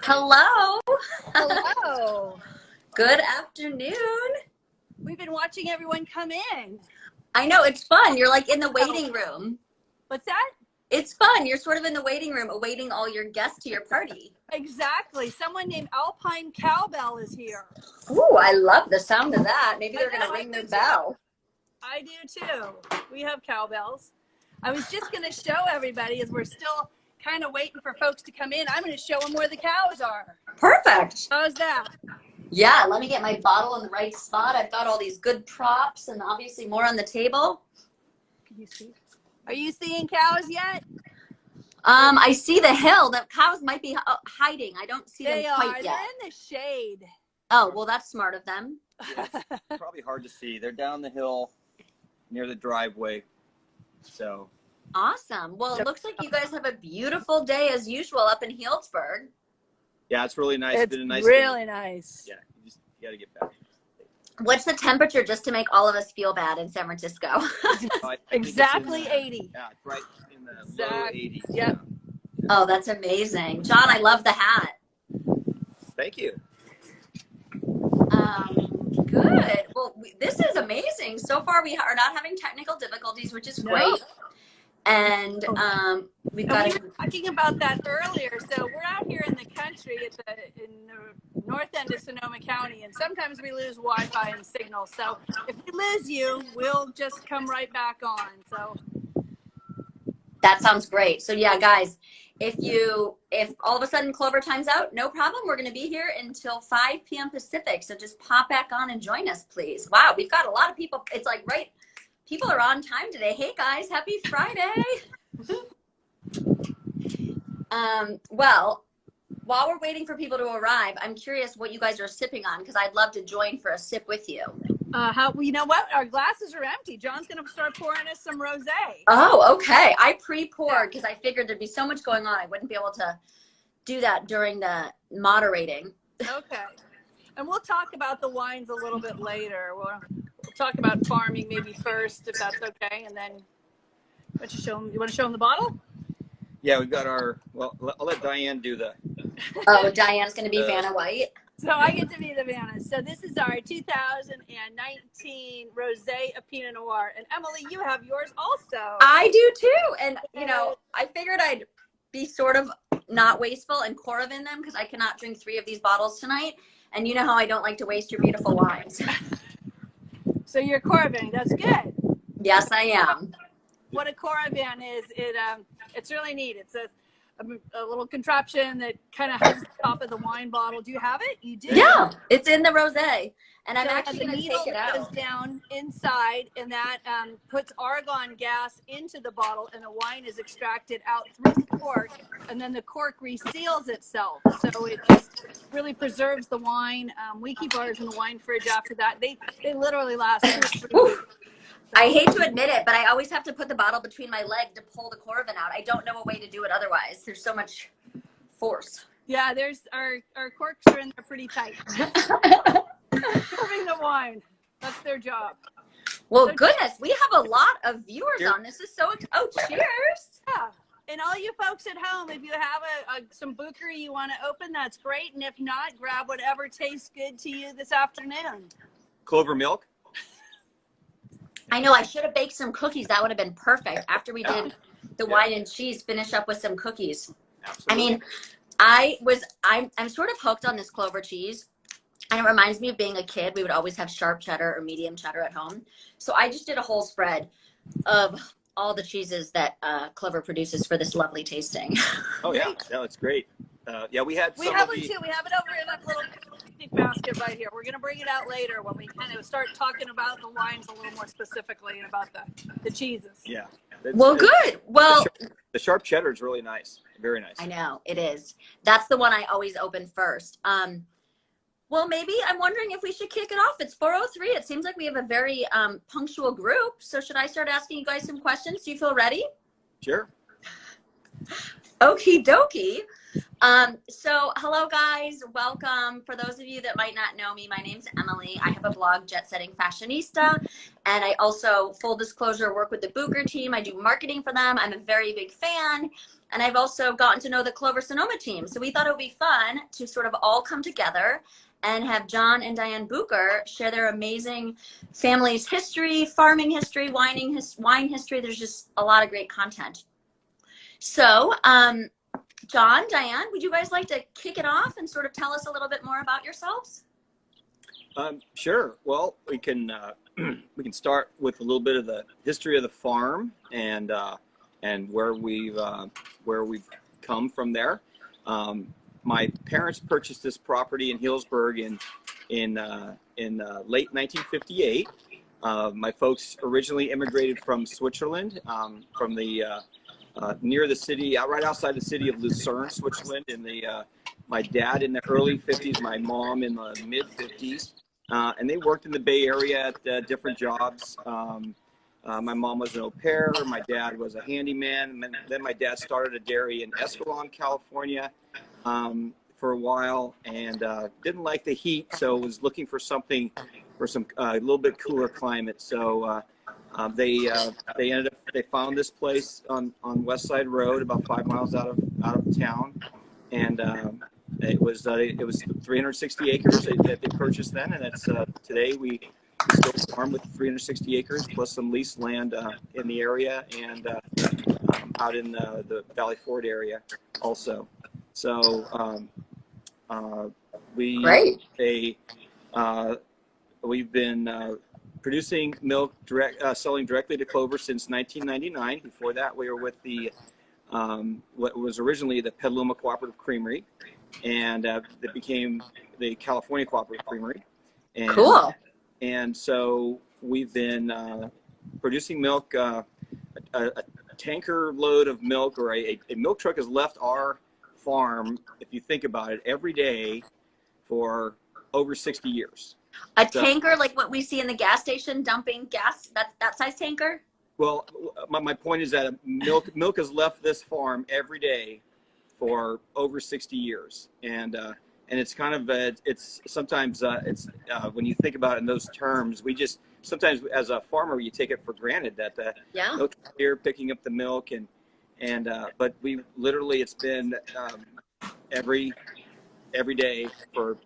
Hello. Hello. Good afternoon. We've been watching everyone come in. I know, it's fun. You're like in the waiting room. What's that? It's fun. You're sort of in the waiting room awaiting all your guests to your party. Exactly. Someone named Alpine Cowbell is here. Ooh, I love the sound of that. Maybe they're going to ring their bell. I do too. We have cowbells. I was just going to show everybody, as we're still kind of waiting for folks to come in, I'm going to show them where the cows are. Perfect. How's that? Yeah, let me get my bottle in the right spot. I've got all these good props and obviously more on the table. Can you see? Are you seeing cows yet? I see the hill. The cows might be hiding. I don't see them quite yet. They're in the shade. Oh, well, that's smart of them. Yeah, it's probably hard to see. They're down the hill near the driveway. So awesome. Well, it looks like you guys have a beautiful day as usual up in Healdsburg. yeah, it's really nice. It's been a nice really day. nice. Yeah, you got to get back. What's the temperature just to make all of us feel bad in San Francisco? I think Exactly it's 80. Yeah, it's right in the low 80s. Yep. Oh, that's amazing. John, I love the hat. Thank you. Good. Well, this is amazing. So far, we are not having technical difficulties, which is great. No. And we've got We were talking about that earlier. So we're out here in the country in the north end of Sonoma County, and sometimes we lose Wi-Fi and signal. So if we lose you, we'll just come right back on. So that sounds great. So yeah, guys, if all of a sudden Clover times out, no problem. We're going to be here until 5 p.m. Pacific. So just pop back on and join us, please. Wow, we've got a lot of people. It's like, right, people are on time today. Hey guys, happy Friday. Well, while we're waiting for people to arrive, I'm curious what you guys are sipping on, because I'd love to join for a sip with you. you know what? Our glasses are empty. John's going to start pouring us some rosé. Oh, okay. I pre-poured because I figured there'd be so much going on. I wouldn't be able to do that during the moderating. Okay. And we'll talk about the wines a little bit later. We'll talk about farming maybe first, if that's okay. And then you want to show them the bottle? Yeah, we've got our, well, I'll let Diane do the. Oh, Diane's going to be Vanna White. So I get to be the Vanna. So this is our 2019 Rosé of Pinot Noir. And Emily, you have yours also. I do too. And, you know, I figured I'd be sort of not wasteful and Coravin them, because I cannot drink 3 of these bottles tonight. And you know how I don't like to waste your beautiful wines. So you're Coravin. That's good. Yes, I am. What a Coravin is, it's really neat. It's a little contraption that kind of has the top of the wine bottle. Do you have it? You do? Yeah, it's in the rosé. And I'm So actually going to take it out. goes down inside, and that puts argon gas into the bottle, and the wine is extracted out through the cork, and then the cork reseals itself. So it just really preserves the wine. We keep ours in the wine fridge after that. They literally last 2 or 3 weeks. I hate to admit it, but I always have to put the bottle between my leg to pull the Coravin out. I don't know a way to do it otherwise. There's so much force. Yeah, there's our corks are in there pretty tight. Serving the wine. That's their job. Well, So goodness, we have a lot of viewers on. This is so, oh, cheers. Yeah. And all you folks at home, if you have some Bucher you want to open, that's great. And if not, grab whatever tastes good to you this afternoon. Clover milk. I know, I should have baked some cookies. That would have been perfect. After we did the wine and cheese, finish up with some cookies. Absolutely. I mean, I'm sort of hooked on this Clover cheese. And it reminds me of being a kid. We would always have sharp cheddar or medium cheddar at home. So I just did a whole spread of all the cheeses that Clover produces for this lovely tasting. Oh, yeah. No, it's great. Yeah, we had We have one too. We have it over in that little picnic basket right here. We're going to bring it out later when we kind of start talking about the wines a little more specifically and about the cheeses. Yeah. Well, good. Well, the sharp cheddar is really nice. Very nice. I know, it is. That's the one I always open first. Well, maybe I'm wondering if we should kick it off. It's 4:03. It seems like we have a very punctual group. So should I start asking you guys some questions? Do you feel ready? Sure. Okie dokie. So hello guys, welcome. For those of you that might not know me, my name's Emily. I have a blog, Jet Setting Fashionista, and I also, full disclosure, work with the Bucher team. I do marketing for them. I'm a very big fan, and I've also gotten to know the Clover Sonoma team. So we thought it would be fun to sort of all come together and have John and Diane Bucher share their amazing family's history, farming history, wine history. There's just a lot of great content. So, John, Diane, would you guys like to kick it off and sort of tell us a little bit more about yourselves? Sure. Well, we can start with a little bit of the history of the farm and where we've come from there. My parents purchased this property in Healdsburg in late 1958. My folks originally immigrated from Switzerland, from the near the city, right outside the city of Lucerne, Switzerland. My dad in the early 50s, my mom in the mid 50s, and they worked in the Bay Area at different jobs. My mom was an au pair, my dad was a handyman, and then my dad started a dairy in Escalon, California, for a while, and didn't like the heat, so was looking for something for some a little bit cooler climate. So they found this place on West Side Road, about 5 miles out of town, and it was 360 acres that they purchased then, and it's today we still farm with 360 acres plus some leased land in the area and out in the Valley Ford area also. So we've been producing milk selling directly to Clover since 1999. Before that, we were with the what was originally the Petaluma Cooperative Creamery, and it became the California Cooperative Creamery. And, cool. And so we've been producing milk. A tanker load of milk, or a milk truck, has left our farm, if you think about it, every day for over 60 years. A tanker like what we see in the gas station dumping gas, that size tanker? Well, my point is that milk has left this farm every day for over 60 years. And it's kind of, it's sometimes, when you think about it in those terms, we just, sometimes as a farmer, you take it for granted that the milk is here picking up the milk, but we literally, it's been every day for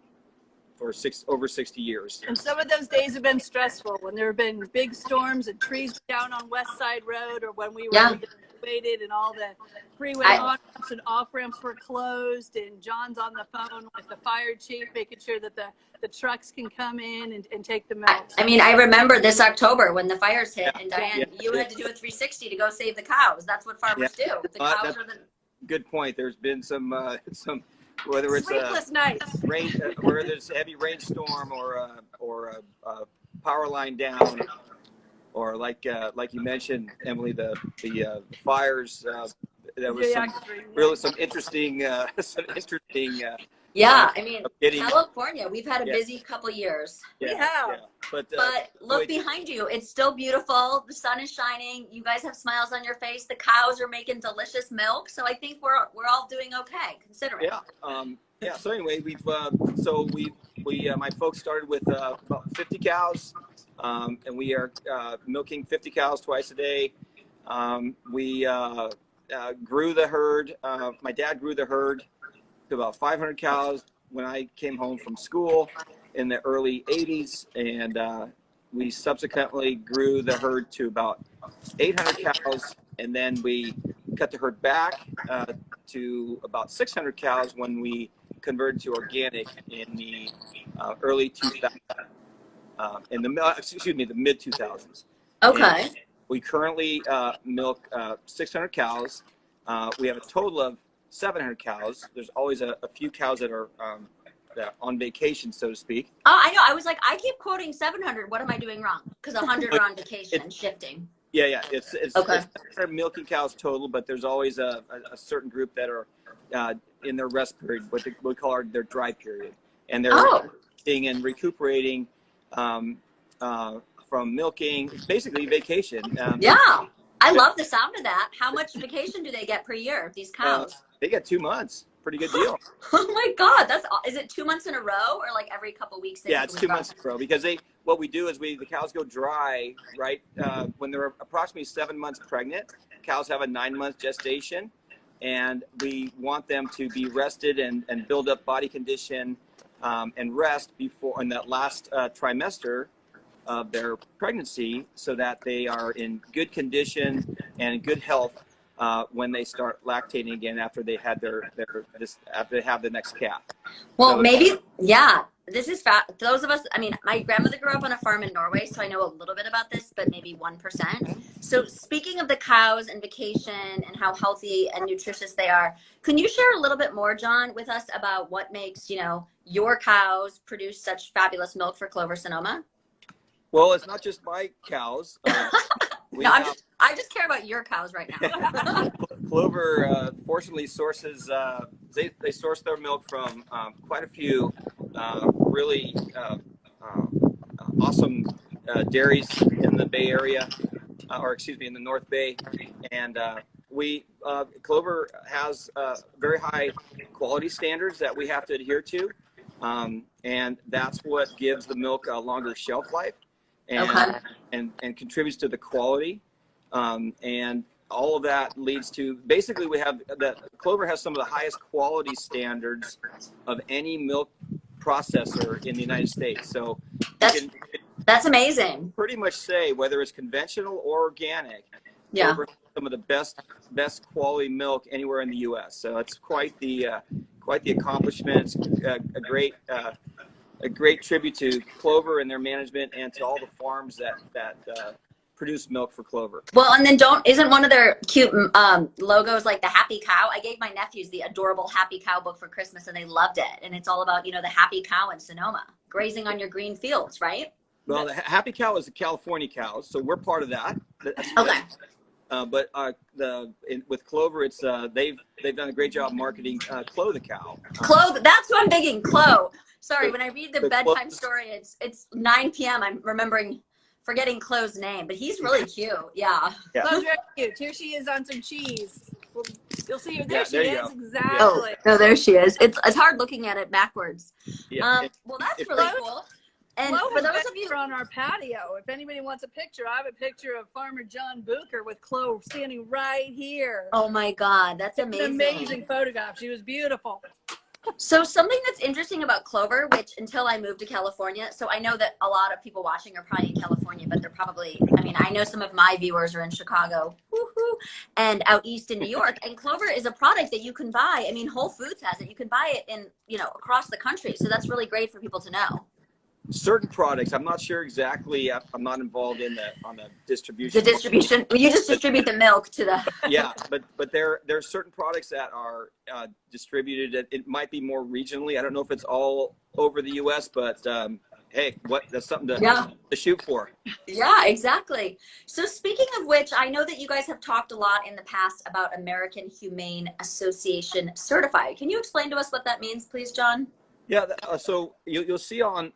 over 60 years. And some of those days have been stressful when there have been big storms and trees down on West Side Road, or when we were evacuated and all the freeway on-ramps and off-ramps were closed, and John's on the phone with the fire chief making sure that the trucks can come in and take the milk. I mean, I remember this October when the fires hit, and Diane, you had to do a 360 to go save the cows. That's what farmers do. The cows are the... Good point. There's been some whether it's sleepless nights, rain, whether there's heavy rainstorm or a power line down, or like you mentioned, Emily, the fires. There was some interesting yeah, I mean, California, we've had a busy couple years. We have. But look behind you. It's still beautiful. The sun is shining. You guys have smiles on your face. The cows are making delicious milk. So I think we're all doing okay, considering. Yeah. So anyway, my folks started with about 50 cows, and we are milking 50 cows twice a day. We grew the herd. My dad grew the herd to about 500 cows when I came home from school in the early 80s, and we subsequently grew the herd to about 800 cows, and then we cut the herd back to about 600 cows when we converted to organic in the early 2000s, the mid 2000s. Okay. And we currently milk 600 cows. We have a total of 700 cows. There's always a few cows that are on vacation, so to speak. Oh, I know. I was like, I keep quoting 700. What am I doing wrong? Because 100 are on vacation and shifting. Yeah. It's milking cows total, but there's always a certain group that are in their rest period, what we call their dry period, and they're resting and recuperating from milking. It's basically vacation. I love the sound of that. How much vacation do they get per year, these cows? They get 2 months pretty good deal. Oh my God, is it 2 months in a row or like every couple weeks? Yeah, it's 2 months in a row because what we do is the cows go dry, right? When they're approximately 7 months pregnant, cows have a 9-month gestation, and we want them to be rested and build up body condition and rest before in that last trimester of their pregnancy, so that they are in good condition and in good health when they start lactating again after they had after they have the next calf. Well, So, maybe, yeah. This is those of us. I mean, my grandmother grew up on a farm in Norway, so I know a little bit about this, but maybe 1%. So, speaking of the cows and vacation and how healthy and nutritious they are, can you share a little bit more, John, with us about what makes your cows produce such fabulous milk for Clover Sonoma? well, it's not just my cows. No, I just care about your cows right now. Clover fortunately sources. They source their milk from quite a few really awesome dairies in the Bay Area, or excuse me, in the North Bay, and Clover has very high quality standards that we have to adhere to, and that's what gives the milk a longer shelf life, and contributes to the quality, and all of that leads to basically Clover has some of the highest quality standards of any milk processor in the United States. So that's amazing. Pretty much say whether it's conventional or organic, yeah, Clover has some of the best quality milk anywhere in the U.S. So it's quite the accomplishment. It's a great tribute to Clover and their management, and to all the farms that produce milk for Clover. Well, and then isn't one of their cute logos like the happy cow? I gave my nephews the adorable happy cow book for Christmas, and they loved it. And it's all about, the happy cow in Sonoma grazing on your green fields, right? Well, the happy cow is the California cows, so we're part of that. Okay. But with Clover, it's they've done a great job marketing Clo the cow. That's what I'm thinking. Clo. Sorry, when I read the bedtime story, it's 9 p.m. I'm forgetting Clo's name, but he's really cute. Yeah. Clo's very cute. Here she is on some cheese. You'll see her. There she is. Go. Exactly. Oh, there she is. It's hard looking at it backwards. Yeah. Well, that's really cool. And for those of you on our patio, if anybody wants a picture, I have a picture of Farmer John Bucher with Clo standing right here. Oh my God, that's amazing. It's an amazing photograph. She was beautiful. So something that's interesting about Clover, which until I moved to California, so I know that a lot of people watching are probably in California, but they're probably, I know some of my viewers are in Chicago, and out east in New York, and Clover is a product that you can buy. Whole Foods has it. You can buy it in, across the country. So that's really great for people to know. Certain products, I'm not sure exactly. I'm not involved on the distribution. The distribution, you just distribute the milk to the. Yeah, but there are certain products that are distributed. It might be more regionally. I don't know if it's all over the U.S., but hey, that's something to shoot for. Yeah, exactly. So speaking of which, I know that you guys have talked a lot in the past about American Humane Association certified. Can you explain to us what that means, please, John? Yeah, so you'll see on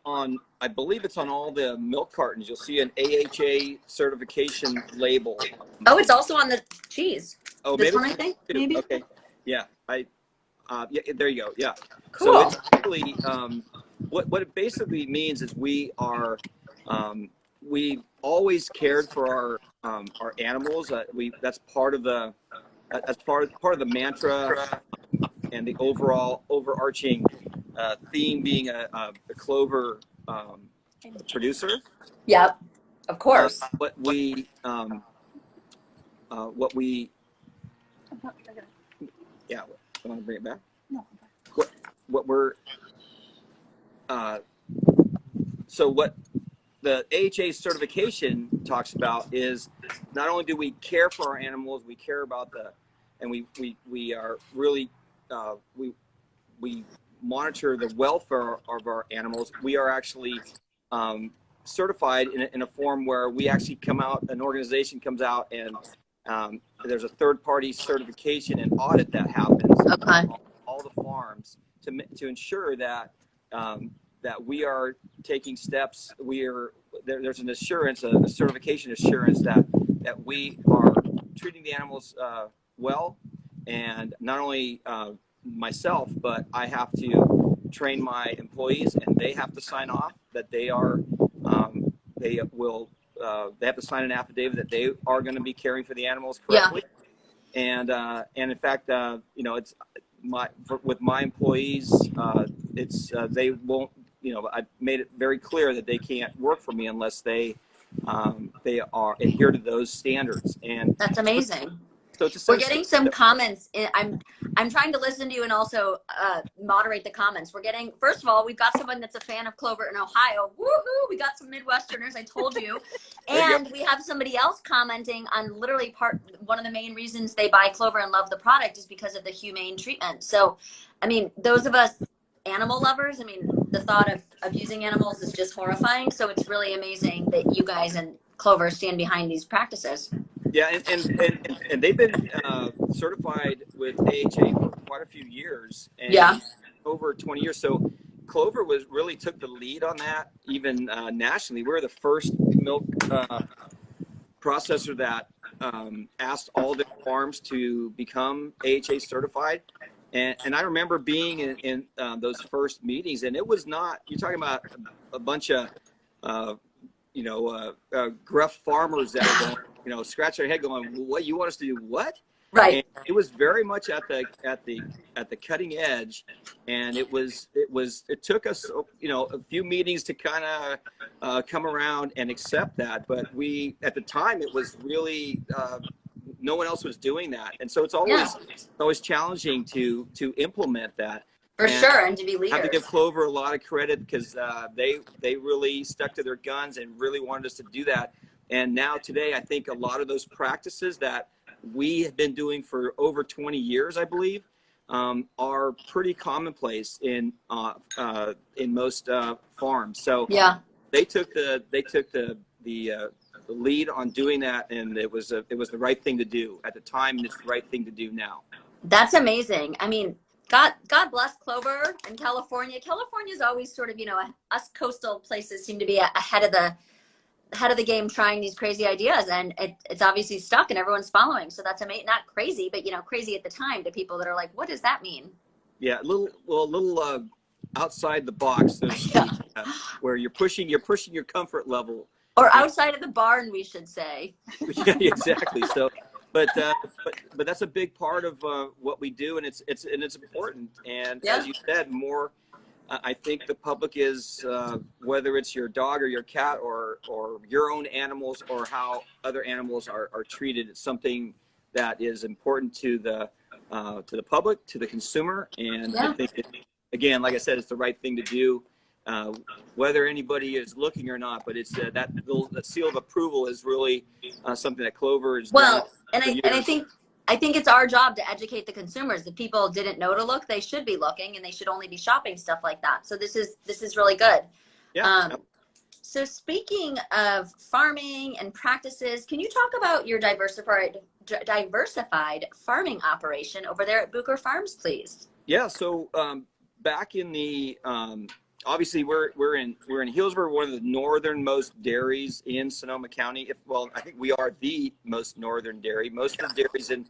I believe it's on all the milk cartons. You'll see an AHA certification label. Oh, it's also on the cheese. Oh, this maybe one, I think. Maybe. Okay. Yeah, yeah, there you go. Yeah. Cool. So it's really what it basically means is we always cared for our animals. That's part of the mantra and the overarching theme being a Clover producer. Yep, of course. What we yeah, I want to bring it back. No. What we're so what the AHA certification talks about is not only do we care for our animals, we care about and we are really we monitor the welfare of our animals. We are actually certified in a form where we actually an organization comes out and there's a third-party certification and audit that happens on all the farms to ensure that that we are taking steps. There's an assurance, a certification assurance that we are treating the animals well, and not only myself, but I have to train my employees, and they have to sign off that they are they will they have to sign an affidavit that they are going to be caring for the animals correctly. And in fact, it's with my employees, they won't. I made it very clear that they can't work for me unless they are adhere to those standards. And that's amazing. so it's we're getting some comments. I'm trying to listen to you and also moderate the comments. We're getting, first of all, we've got someone that's a fan of Clover in Ohio. Woohoo! We got some Midwesterners, I told you. And we have somebody else commenting on literally one of the main reasons they buy Clover and love the product is because of the humane treatment. So, I mean, those of us animal lovers, I mean, the thought of abusing animals is just horrifying. So it's really amazing that you guys and Clover stand behind these practices. Yeah, and they've been certified with AHA for quite a few years, and over 20 years. So Clover really took the lead on that, even nationally. We're the first milk processor that asked all the farms to become AHA certified. And I remember being in those first meetings, and it was not, you're talking about a bunch of gruff farmers that are going, scratch their head going, what, you want us to do what? Right. And it was very much at the cutting edge, and it took us a few meetings to kind of come around and accept that. But at the time it was really no one else was doing that, and so it's always challenging to implement that. For sure, and to be leaders. I have to give Clover a lot of credit because they really stuck to their guns and really wanted us to do that. And now today, I think a lot of those practices that we have been doing for over 20 years, I believe, are pretty commonplace in most farms. So they took the lead on doing that, and it was the right thing to do at the time, and it's the right thing to do now. That's amazing. I mean, God bless Clover and California. California is always sort of, us coastal places seem to be ahead of the game, trying these crazy ideas, and it's obviously stuck and everyone's following. So that's amazing. Not crazy, but crazy at the time to people that are like, what does that mean? Yeah, a little outside the box, so to speak, where you're pushing your comfort level. Or outside of the barn, we should say. Yeah, exactly. So, but that's a big part of what we do, and it's important. And as you said, more. I think the public is, whether it's your dog or your cat or your own animals or how other animals are treated, it's something that is important to the public, to the consumer. And I think, again, like I said, it's the right thing to do, whether anybody is looking or not. But it's that seal of approval is really something that Clover is done. And I think it's our job to educate the consumers. If people didn't know to look, they should be looking, and they should only be shopping stuff like that. So this is really good. Yeah. So speaking of farming and practices, can you talk about your diversified farming operation over there at Bucher Farms, please? Yeah. So back in the obviously we're in Healdsburg, one of the northernmost dairies in Sonoma County. I think we are the most northern dairy. Most of the dairies in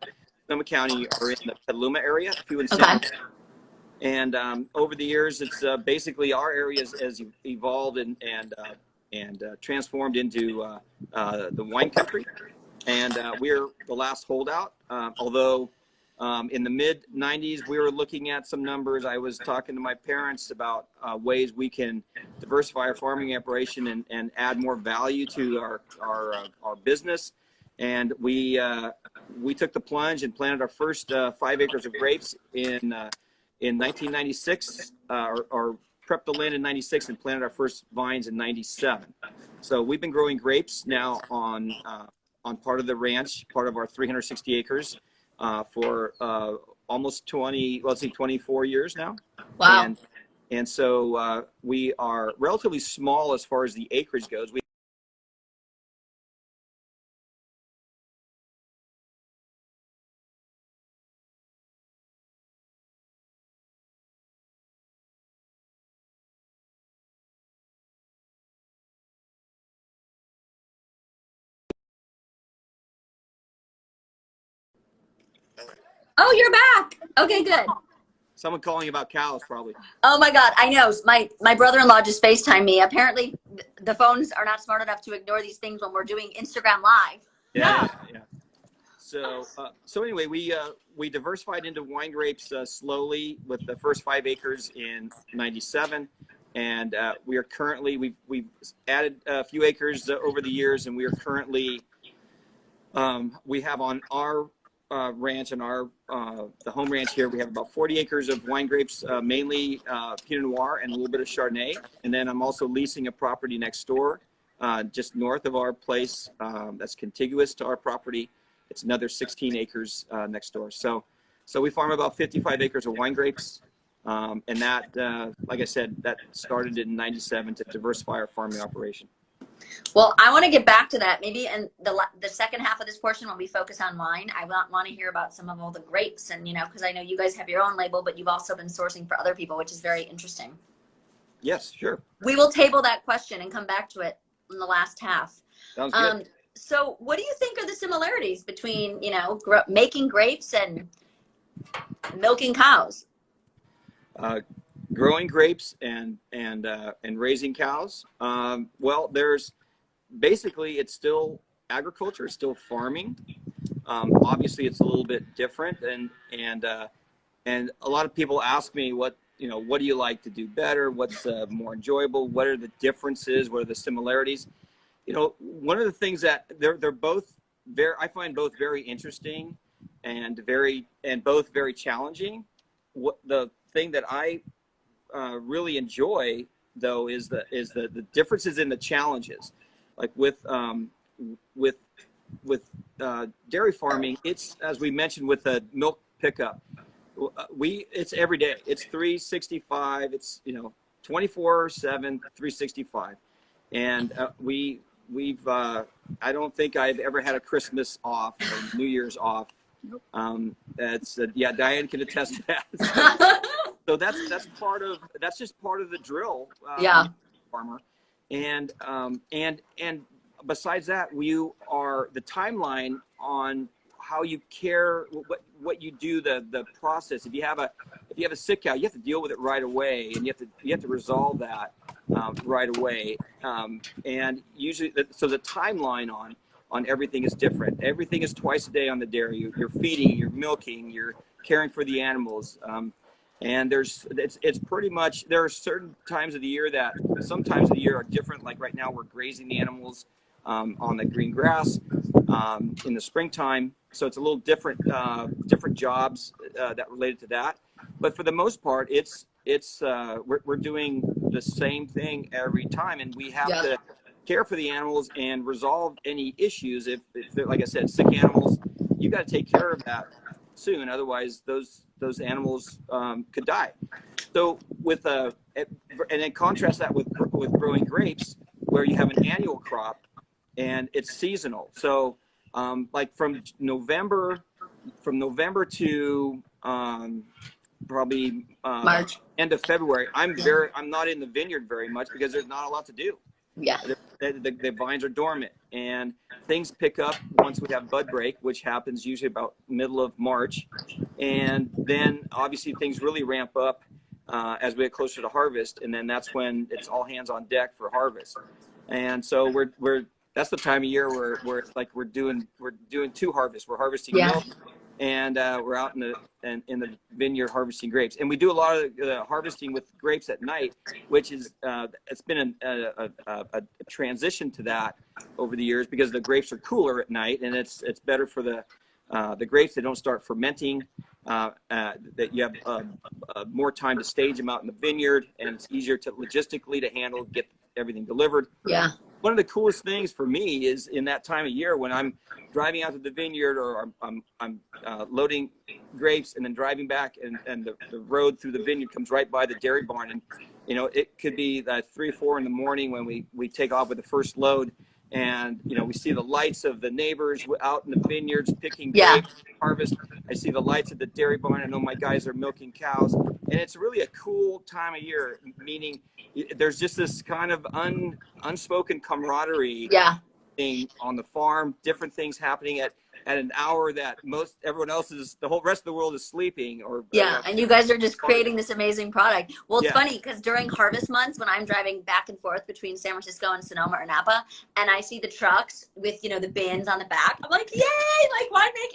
Sonoma County are in the Petaluma area, a few in San Jose. And over the years, it's basically our area has evolved and transformed into the wine country. And we're the last holdout, although in the mid 90s, we were looking at some numbers. I was talking to my parents about ways we can diversify our farming operation and add more value to our business. And we took the plunge and planted our first 5 acres of grapes in 1996, or prepped the land in 96 and planted our first vines in 97. So we've been growing grapes now on part of the ranch, part of our 360 acres. For almost 24 years now. Wow. And so we are relatively small as far as the acreage goes. Oh, you're back. Okay, good. Someone calling about cows, probably. Oh my God, I know. My brother-in-law just FaceTimed me. Apparently, the phones are not smart enough to ignore these things when we're doing Instagram Live. Yeah. So anyway, we diversified into wine grapes slowly with the first 5 acres in '97, and we are currently we've added a few acres over the years, and we are currently we have on our ranch and our the home ranch here, we have about 40 acres of wine grapes, mainly Pinot Noir and a little bit of Chardonnay, and then I'm also leasing a property next door, just north of our place, that's contiguous to our property. It's another 16 acres next door. So we farm about 55 acres of wine grapes. And that, like I said, that started in '97 to diversify our farming operation. Well, I want to get back to that. Maybe in the second half of this portion when we focus on wine, I want to hear about some of all the grapes and, because I know you guys have your own label, but you've also been sourcing for other people, which is very interesting. Yes, sure. We will table that question and come back to it in the last half. Sounds good. So what do you think are the similarities between, making grapes and milking cows? Growing grapes and raising cows. Well, there's basically, it's still agriculture, it's still farming. Obviously, it's a little bit different, and a lot of people ask me what do you like to do better? What's more enjoyable? What are the differences? What are the similarities? One of the things that they're both I find both very interesting and both very challenging. What the thing that I really enjoy though is the differences in the challenges. Like with dairy farming, it's, as we mentioned with the milk pickup, it's every day. It's 365. It's 24/7, 365, and we've I don't think I've ever had a Christmas off or New Year's off. Diane can attest to that. So that's just part of the drill. Farmer, and besides that, the timeline on how you care, what you do, the process. If you have a sick cow, you have to deal with it right away, and you have to resolve that right away. And usually, so the timeline on everything is different. Everything is twice a day on the dairy. You're feeding, you're milking, you're caring for the animals. And it's pretty much, there are certain times of the year some times of the year are different. Like right now, we're grazing the animals on the green grass in the springtime. So it's a little different jobs that related to that. But for the most part, we're doing the same thing every time, and we have to care for the animals and resolve any issues. If they're, like I said, sick animals, you got to take care of that soon. Otherwise, those animals could die. So and then contrast that with growing grapes, where you have an annual crop and it's seasonal. So like from November to probably March, end of February, I'm not in the vineyard very much because there's not a lot to do. Yeah. The vines are dormant, and things pick up once we have bud break, which happens usually about middle of March. And then obviously things really ramp up as we get closer to harvest, and then that's when it's all hands on deck for harvest. And so that's the time of year where it's like we're doing 2 harvests. We're harvesting milk, and we're out in the vineyard harvesting grapes. And we do a lot of the harvesting with grapes at night, which is it's been a transition to that over the years because the grapes are cooler at night, and it's better for the grapes. They don't start fermenting. That you have more time to stage them out in the vineyard, and it's easier to logistically to handle, get everything delivered. Yeah. One of the coolest things for me is in that time of year when I'm driving out to the vineyard, or I'm loading grapes and then driving back, and the road through the vineyard comes right by the dairy barn, and it could be 3 or 4 in the morning when we take off with the first load, and we see the lights of the neighbors out in the vineyards picking grapes, harvest. I see the lights at the dairy barn. I know my guys are milking cows, and it's really a cool time of year, meaning there's just this kind of unspoken camaraderie thing on the farm, different things happening at an hour that everyone else the whole rest of the world is sleeping. Yeah, and you guys are just creating this amazing product. Well, it's Yeah. funny because during harvest months, when I'm driving back and forth between San Francisco and Sonoma or Napa, and I see the trucks with the bins on the back, I'm like, yay! Like, why make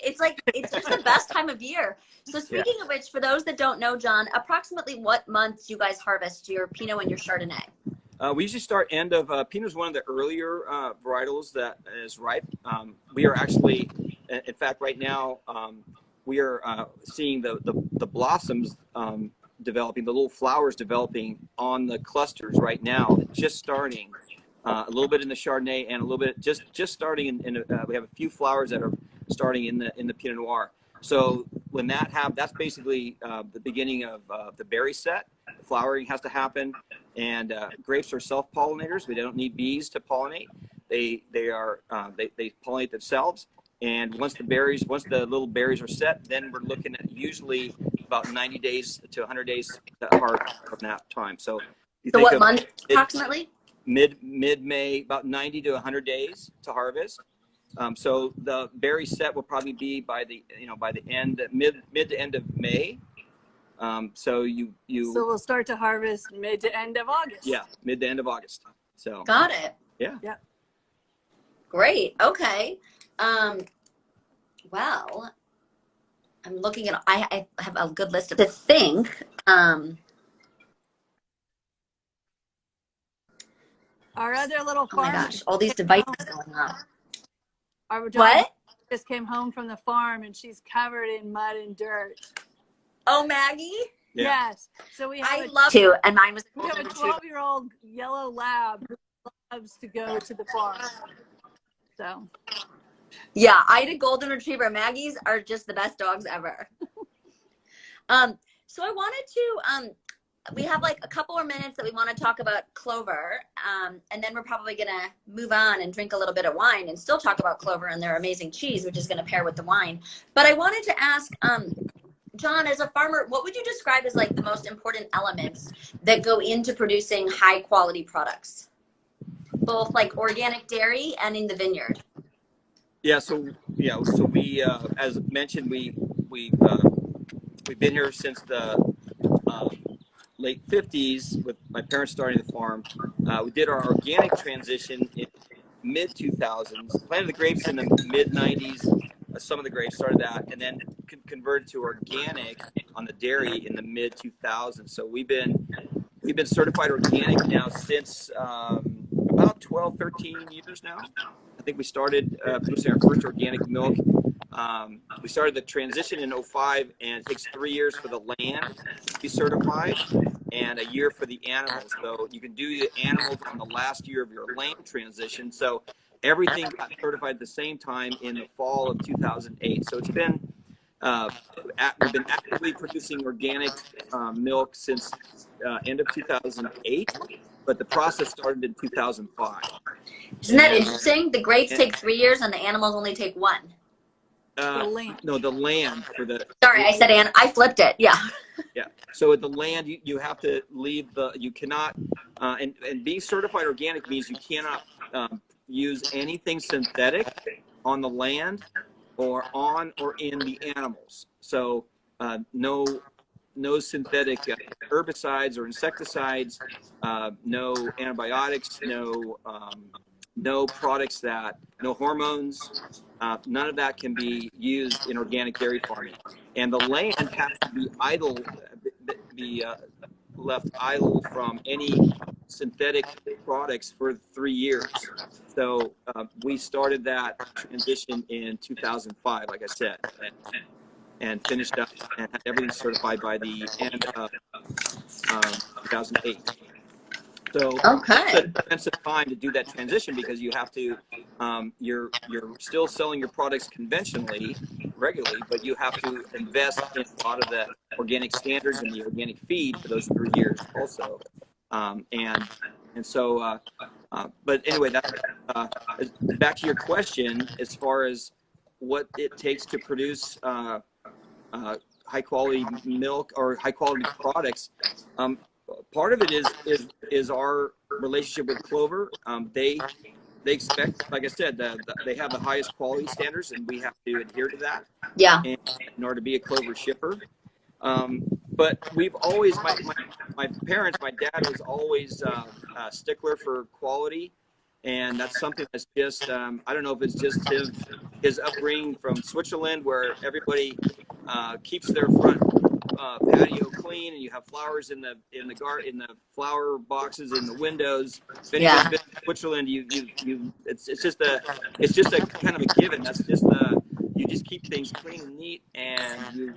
it's just the best time of year. So speaking of which, for those that don't know, John, approximately what months do you guys harvest your Pinot and your Chardonnay? We usually start end of Pinot is one of the earlier varietals that is ripe. We are actually, in fact, right now we are seeing the blossoms developing, the little flowers developing on the clusters right now, just starting. A little bit in the Chardonnay and a little bit just starting we have a few flowers that are starting in the Pinot Noir. So when that happens, that's basically the beginning of the berry set. The flowering has to happen, and grapes are self-pollinators. We don't need bees to pollinate. They pollinate themselves. And once the little berries are set, then we're looking at usually about 90 days to 100 days from that time. So what month approximately? Mid-May, about 90 to 100 days to harvest. So the berry set will probably be by the end, mid to end of May. So we'll start to harvest mid to end of August. Yeah, mid to end of August. So got it. Yeah. Great. Okay. Well, I'm looking at. I have a good list of to think. Our other little farm. Oh my gosh! All these devices going off. Our daughter just came home from the farm and she's covered in mud and dirt. Oh, Maggie? Yeah. Yes. So we have love to, and mine was. We have a 12-year-old yellow lab who loves to go to the farm. So. Yeah, I had a golden retriever. Maggies are just the best dogs ever. So I wanted to. We have like a couple more minutes that we want to talk about Clover, and then we're probably going to move on and drink a little bit of wine and still talk about Clover and their amazing cheese, which is going to pair with the wine. But I wanted to ask, John, as a farmer, what would you describe as like the most important elements that go into producing high quality products, both like organic dairy and in the vineyard? Yeah. So we, as mentioned, we've been here since the late 50s with my parents starting the farm. We did our organic transition in mid 2000s, planted the grapes in the mid 90s. Some of the grapes started that, and then converted to organic on the dairy in the mid 2000s. So we've been certified organic now since about 13 years now. I think we started producing our first organic milk. We started the transition in 2005, and it takes 3 years for the land to be certified and a year for the animals. So you can do the animals on the last year of your land transition. So everything got certified at the same time in the fall of 2008. So it's been, we've been actively producing organic milk since end of 2008, but the process started in 2005. Isn't that interesting? The grapes take 3 years and the animals only take 1. The land. No, the land for the. Sorry, I said I flipped it. Yeah. Yeah. So at the land, you have to leave you cannot, and being certified organic means you cannot use anything synthetic on the land or on or in the animals. So no synthetic herbicides or insecticides, no antibiotics, no products no hormones, none of that can be used in organic dairy farming. And the land has to be left idle from any synthetic products for 3 years. So we started that transition in 2005, like I said, and finished up and had everything certified by the end of 2008. So it's an expensive time to do that transition because you have to, you're still selling your products conventionally, regularly, but you have to invest in a lot of the organic standards and the organic feed for those 3 years also. But anyway, back to your question, as far as what it takes to produce high quality milk or high quality products. Part of it is our relationship with Clover. They they expect, like I said, they have the highest quality standards, and we have to adhere to that. Yeah. And in order to be a Clover shipper. But we've always, my parents, my dad was always a stickler for quality. And that's something that's just, I don't know if it's just his upbringing from Switzerland, where everybody keeps their front patio clean, and you have flowers in the garden, in the flower boxes in the windows. If anyone's been to Switzerland, it's just a kind of a given. That's just you just keep things clean and neat, and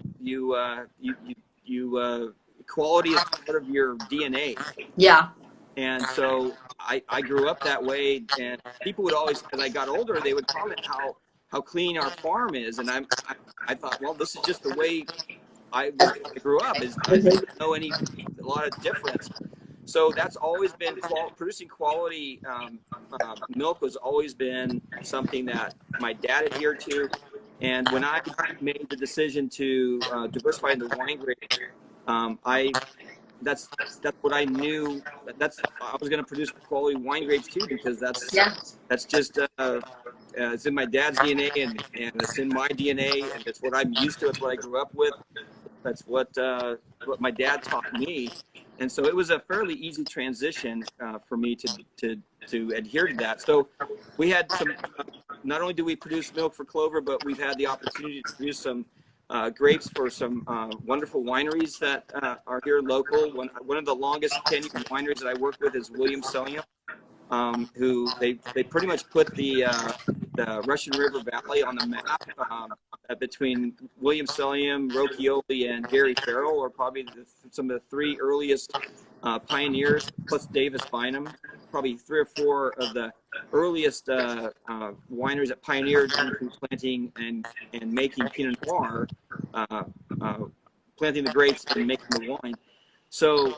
quality is part of your DNA. Yeah. And so I grew up that way, and people would always, as I got older, they would comment how clean our farm is, and I thought, well, this is just the way I grew up. I didn't know a lot of difference. So that's always been producing quality milk was always been something that my dad adhered to. And when I made the decision to diversify into wine grapes, that's what I knew. I was going to produce quality wine grapes too, because that's just it's in my dad's DNA, and it's in my DNA, and it's what I'm used to. It's what I grew up with. That's what my dad taught me, and so it was a fairly easy transition for me to adhere to that. So we had some. Not only do we produce milk for Clover, but we've had the opportunity to produce some grapes for some wonderful wineries that are here local. One of the longest tenured wineries that I work with is Williams-Sonoma, who they pretty much put the Russian River Valley on the map between Williams-Sonoma, Rocchioli, and Gary Farrell are probably some of the three earliest pioneers, plus Davis Bynum, probably 3 or 4 of the earliest wineries that pioneered into planting and making Pinot Noir, planting the grapes and making the wine. So,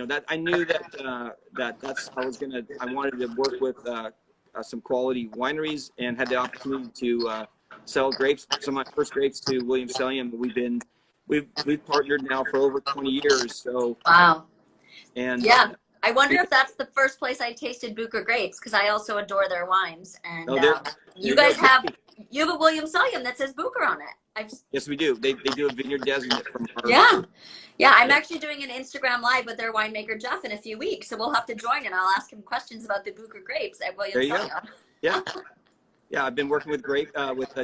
that I knew that's I wanted to work with some quality wineries, and had the opportunity to sell grapes, some of my first grapes, to Williams-Sonoma. We've partnered now for over 20 years. So wow. And yeah, I wonder if that's the first place I tasted Bucher grapes, because I also adore their wines. And you have a Williams-Sonoma that says Bucher on it. Yes, we do. They do a vineyard designate from our Yeah, I'm actually doing an Instagram live with their winemaker Jeff in a few weeks, so we'll have to join, and I'll ask him questions about the Bucher grapes at Williams-Sonoma. Yeah. Yeah, I've been working with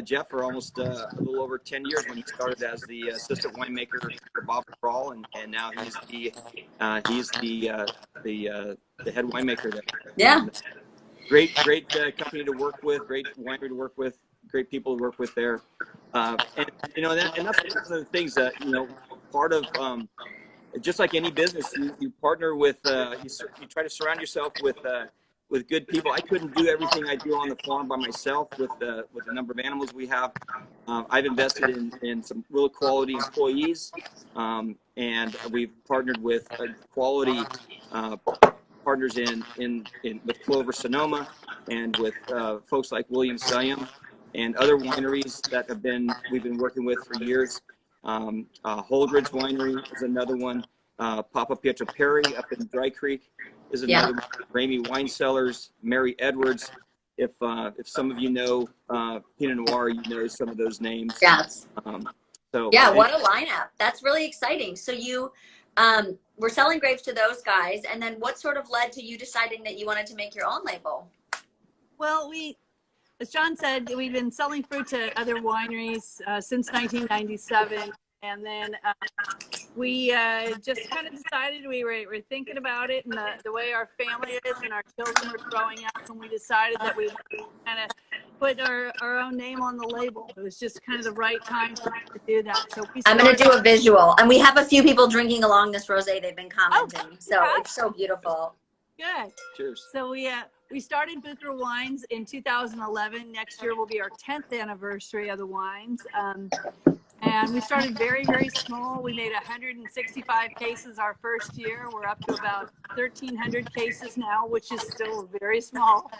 Jeff for almost a little over 10 years, when he started as the assistant winemaker for Bob Crawl, and now he's the head winemaker there. Yeah. Great company to work with, great winery to work with, great people to work with there. And that's one of the things that, part of, just like any business, you partner with, you try to surround yourself with good people. I couldn't do everything I do on the farm by myself with the number of animals we have. I've invested in some real quality employees, and we've partnered with quality partners with Clover Sonoma, and with folks like Williams-Sonoma and other wineries that we've been working with for years. Holdridge Winery is another one. Papa Pietro Perry up in Dry Creek is another one. Ramey Wine Cellars, Mary Edwards. If some of you know Pinot Noir, you know some of those names. Yes. What a lineup. That's really exciting. So you were selling grapes to those guys, and then what sort of led to you deciding that you wanted to make your own label? Well, as John said, we've been selling fruit to other wineries since 1997. And then we just kind of decided, we were thinking about it, and the way our family is and our children were growing up, and we decided that we wanted to kind of put our own name on the label. It was just kind of the right time to do that. So I'm going to do a visual. And we have a few people drinking along this rosé. They've been commenting. It's so beautiful. Good. Cheers. So we started Bucher Wines in 2011. Next year will be our 10th anniversary of the wines. And we started very, very small. We made 165 cases our first year. We're up to about 1,300 cases now, which is still very small.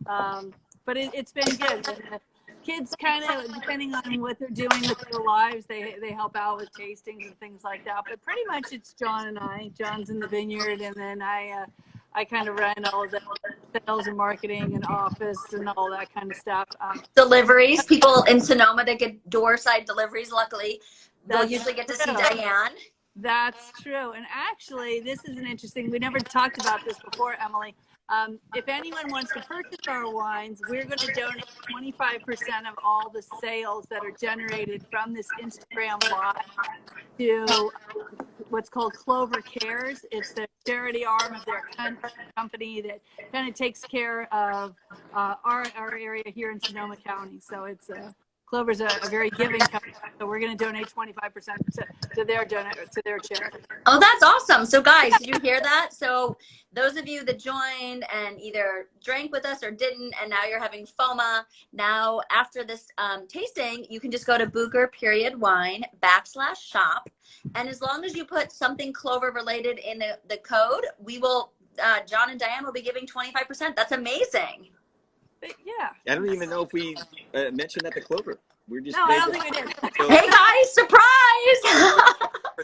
But it's been good. And the kids kind of, depending on what they're doing with their lives, they help out with tastings and things like that. But pretty much it's John and I. John's in the vineyard, and then I kind of run all the sales and marketing and office and all that kind of stuff. Deliveries, people in Sonoma that get door side deliveries, luckily, they'll That's usually get to see true. Diane. That's true. And actually, this is an interesting, we never talked about this before, Emily. If anyone wants to purchase our wines, we're going to donate 25% of all the sales that are generated from this Instagram live to what's called Clover Cares. It's the charity arm of their company that kind of takes care of our area here in Sonoma County. So it's Clover's a very giving company, so we're going to donate 25% to their charity. Oh, that's awesome. So guys, did you hear that? So those of you that joined and either drank with us or didn't, and now you're having FOMA, now after this tasting, you can just go to Bucher-wine/shop. And as long as you put something Clover related in the code, we will, John and Diane will be giving 25%. That's amazing. But yeah. I don't even know if we mentioned that to Clover. We're just No, I don't think we did. So, Hey guys, surprise!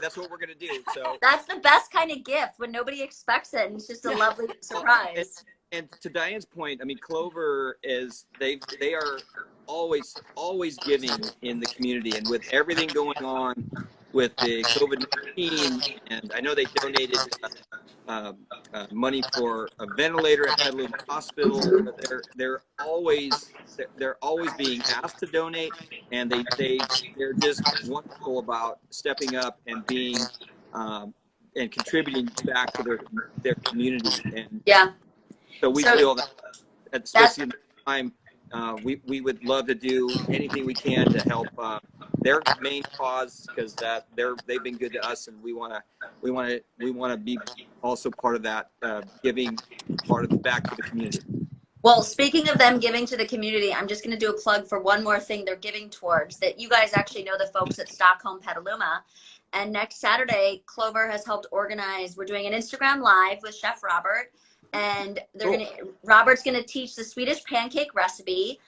that's what we're gonna do. So That's the best kind of gift when nobody expects it, and it's just a lovely surprise. and to Diane's point, I mean, Clover is they are always giving in the community, and with everything going on with the COVID-19, and I know they donated money for a ventilator at Petaluma Hospital. They're always being asked to donate, and they're just wonderful about stepping up and being and contributing back to their community. And Yeah. so we feel that, especially in the time, we would love to do anything we can to help their main cause, because they've been good to us, and we want to be also part of that giving part of back to the community. Well, speaking of them giving to the community, I'm just going to do a plug for one more thing they're giving towards that you guys actually know the folks at Stockholm Petaluma. And next Saturday, Clover has helped organize, we're doing an Instagram live with Chef Robert, and Robert's going to teach the Swedish pancake recipe.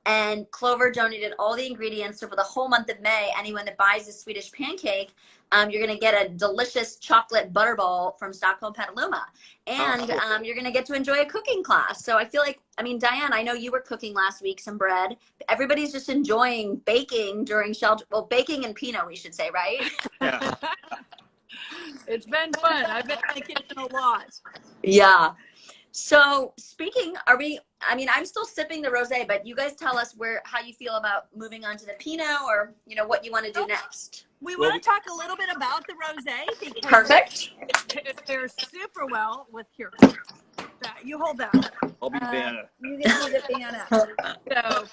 And Clover donated all the ingredients. So for the whole month of May, anyone that buys a Swedish pancake, you're going to get a delicious chocolate butterball from Stockholm Petaluma. And you're going to get to enjoy a cooking class. So I feel like, I mean, Diane, I know you were cooking last week, some bread. Everybody's just enjoying baking during shelter. Well, baking and Pinot, we should say, right? Yeah. It's been fun. I've been in the kitchen a lot. Yeah. So speaking, I'm still sipping the rosé, but you guys tell us how you feel about moving on to the Pinot, or, what you want to do next. We want to talk a little bit about the rosé, because Perfect. it pairs super well with here. You hold that. I'll be Vanna. You can be the Vanna. So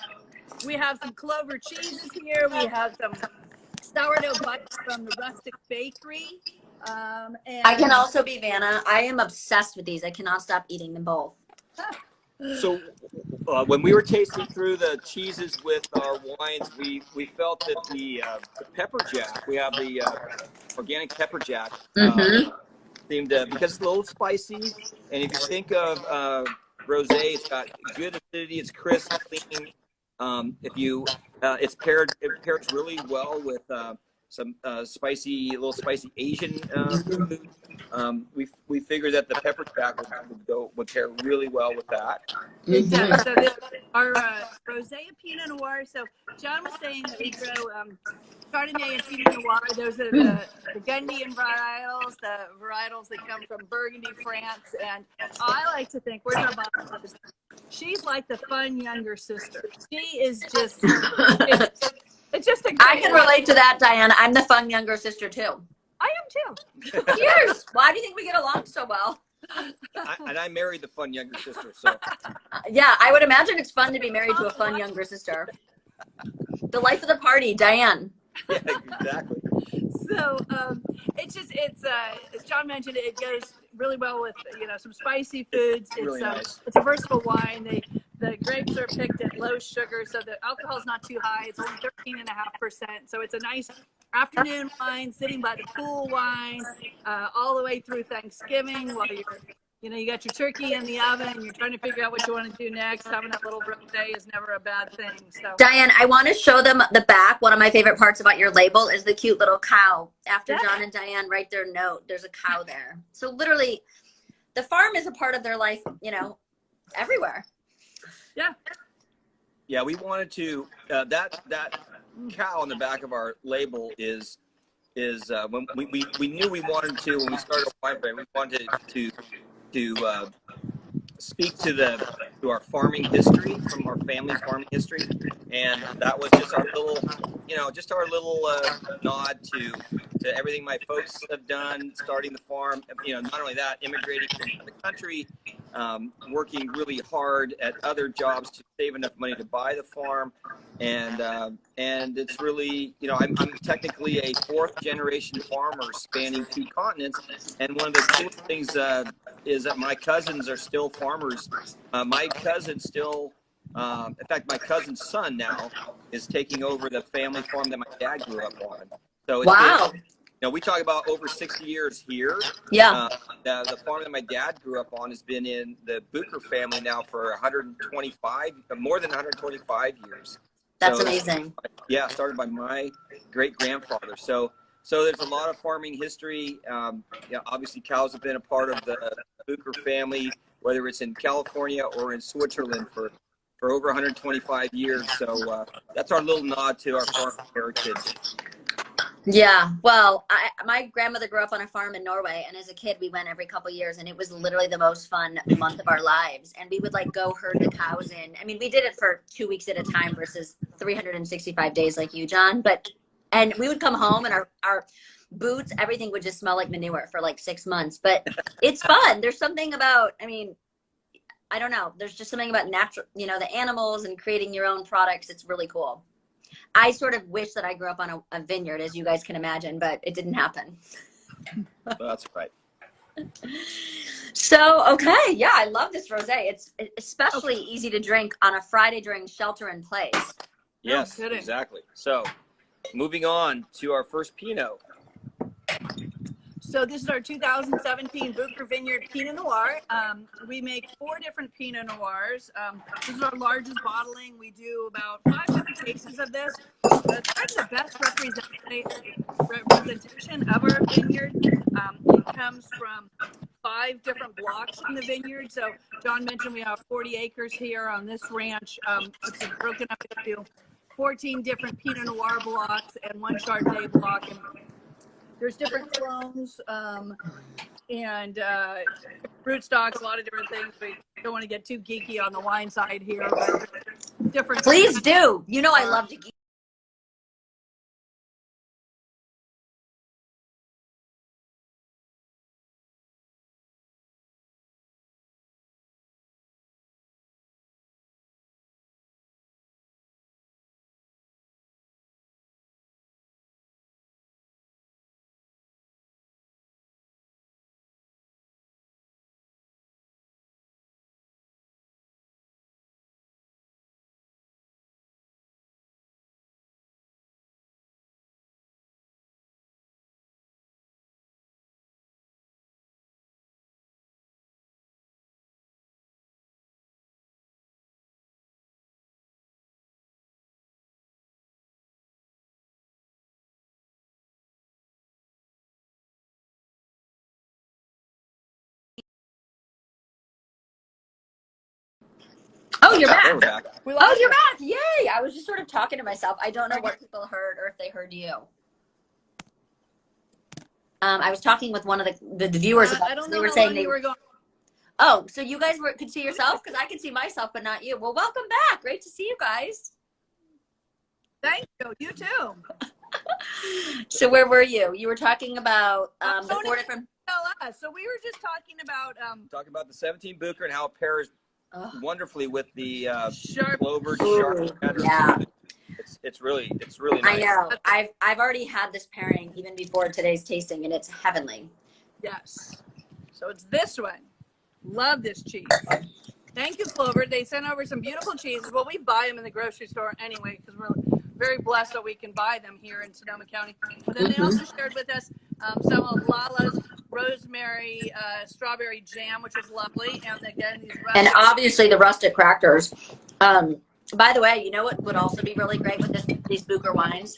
we have some Clover cheeses here. We have some sourdough bites from the Rustic Bakery. And I can also be Vanna. I am obsessed with these. I cannot stop eating them both. So when we were tasting through the cheeses with our wines, we felt that the pepper jack, we have the organic pepper jack, seemed to, because it's a little spicy, and if you think of rosé, it's got good acidity, it's crisp, clean. It pairs really well with some little spicy Asian food. We figured that the pepper jack would pair really well with that. It does. So this our rosé and Pinot Noir. So John was saying that we grow Chardonnay and Pinot Noir. Those are the Burgundian varietals, the varietals that come from Burgundy, France. And I like to think, where's our bottom? She's like the fun younger sister. She is just. It's just a I can relate to that, Diane. I'm the fun younger sister too. I am too. Cheers. Why do you think we get along so well? I married the fun younger sister, so. Yeah, I would imagine it's fun to be married to a fun younger sister. The life of the party, Diane. Yeah, exactly. So it's as John mentioned, it goes really well with some spicy foods. It's really nice. It's a versatile wine. The grapes are picked at low sugar, so the alcohol is not too high. It's only 13.5%. So it's a nice afternoon wine, sitting by the pool wine, all the way through Thanksgiving while you got your turkey in the oven. You're trying to figure out what you want to do next. Having that little rosé is never a bad thing. So Diane, I want to show them the back. One of my favorite parts about your label is the cute little cow. After John and Diane write their note, there's a cow there. So literally, the farm is a part of their life, you know, everywhere. Yeah. Yeah, we wanted to, that cow on the back of our label is when we knew we wanted to, when we started a wine brand, we wanted to speak to our farming history, from our family's farming history, and that was just our little, nod to everything my folks have done, starting the farm. You know, not only that, immigrating from the country, working really hard at other jobs to save enough money to buy the farm, and it's really, you know, I'm technically a fourth generation farmer spanning 2 continents, and one of the coolest things is that my cousins are still farmers. My cousin still, in fact, my cousin's son now is taking over the family farm that my dad grew up on. So it's, Wow. you know, we talk about over 60 years here. Yeah. The farm that my dad grew up on has been in the Bucher family now for 125, more than 125 years. That's So, amazing. yeah, started by my great-grandfather. So there's a lot of farming history. Yeah, obviously cows have been a part of the Bucher family, whether it's in California or in Switzerland for over 125 years. So that's our little nod to our farm heritage. Yeah. Well, my grandmother grew up on a farm in Norway, and as a kid, we went every couple years, and it was literally the most fun month of our lives. And we would like go herd the cows in. I mean, we did it for 2 weeks at a time versus 365 days like you, John. And we would come home, and our boots, everything would just smell like manure for like 6 months. But it's fun. There's something about, I mean, I don't know. There's just something about natural, you know, the animals and creating your own products. It's really cool. I sort of wish that I grew up on a vineyard, as you guys can imagine, but it didn't happen. That's right. So, okay. Yeah, I love this rosé. It's especially easy to drink on a Friday during shelter in place. Yes, No kidding. exactly. So moving on to our first Pinot. So this is our 2017 Bucher Vineyard Pinot Noir. We make 4 different Pinot Noirs. This is our largest bottling. We do about 5 different cases of this. It's kind of the best representation of our vineyard. It comes from 5 different blocks in the vineyard. So John mentioned we have 40 acres here on this ranch. It's broken up into 14 different Pinot Noir blocks and 1 Chardonnay block. And there's different clones and fruit stocks, a lot of different things. We don't want to get too geeky on the wine side here, but different. Please do. You know I love to geek. Oh, you're back. We're back. Oh, you're back. Yay. I was just sort of talking to myself. I don't know what people heard or if they heard you. I was talking with one of the viewers about I don't they know were how saying long they you were going. Oh, so you guys could see yourself? Because I could see myself, but not you. Well, welcome back. Great to see you guys. Thank you. You too. So where were you? You were talking about the 4 different. So we were just talking about Talking about the 17 Bucher and how it pairs wonderfully with the sharp. Clover sharp cheddar. Yeah. It's really nice. I know. I've already had this pairing even before today's tasting, and it's heavenly. Yes. So it's this one. Love this cheese. Thank you, Clover. They sent over some beautiful cheeses. Well, we buy them in the grocery store anyway because we're very blessed that we can buy them here in Sonoma County. But then they also shared with us some of Lala's rosemary strawberry jam, which is lovely. And again, And obviously the rustic crackers. By the way, you know what would also be really great with these Bucher wines?